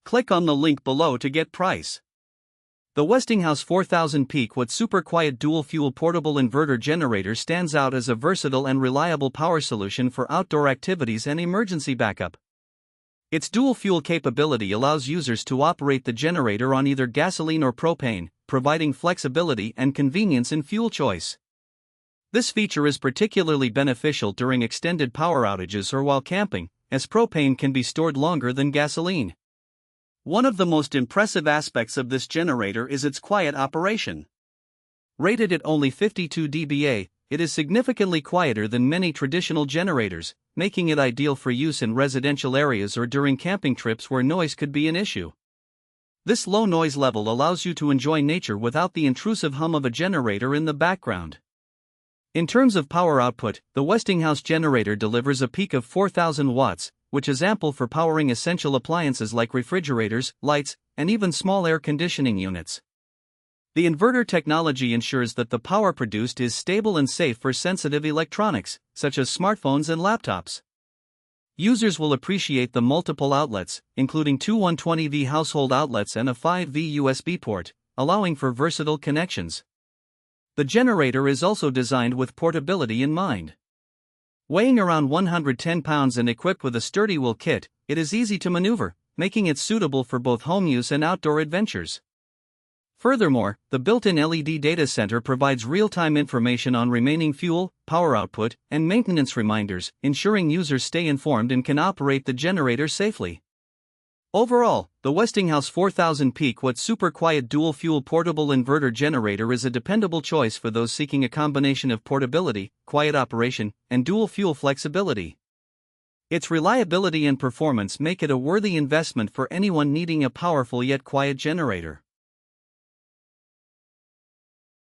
Click on the link below to get price. The Westinghouse 4000 peak watt super quiet dual fuel portable inverter generator stands out as a versatile and reliable power solution for outdoor activities and emergency backup. Its dual fuel capability allows users to operate the generator on either gasoline or propane, providing flexibility and convenience in fuel choice. This feature is particularly beneficial during extended power outages or while camping, as propane can be stored longer than gasoline. One of the most impressive aspects of this generator is its quiet operation. Rated at only 52 dBA, it is significantly quieter than many traditional generators, making it ideal for use in residential areas or during camping trips where noise could be an issue. This low noise level allows you to enjoy nature without the intrusive hum of a generator in the background. In terms of power output, the Westinghouse generator delivers a peak of 4,000 watts, which is ample for powering essential appliances like refrigerators, lights, and even small air conditioning units. The inverter technology ensures that the power produced is stable and safe for sensitive electronics, such as smartphones and laptops. Users will appreciate the multiple outlets, including two 120V household outlets and a 5V USB port, allowing for versatile connections. The generator is also designed with portability in mind. Weighing around 110 pounds and equipped with a sturdy wheel kit, it is easy to maneuver, making it suitable for both home use and outdoor adventures. Furthermore, the built-in LED data center provides real-time information on remaining fuel, power output, and maintenance reminders, ensuring users stay informed and can operate the generator safely. Overall, the Westinghouse 4000 peak watt super quiet dual fuel portable inverter generator is a dependable choice for those seeking a combination of portability, quiet operation, and dual fuel flexibility. Its reliability and performance make it a worthy investment for anyone needing a powerful yet quiet generator.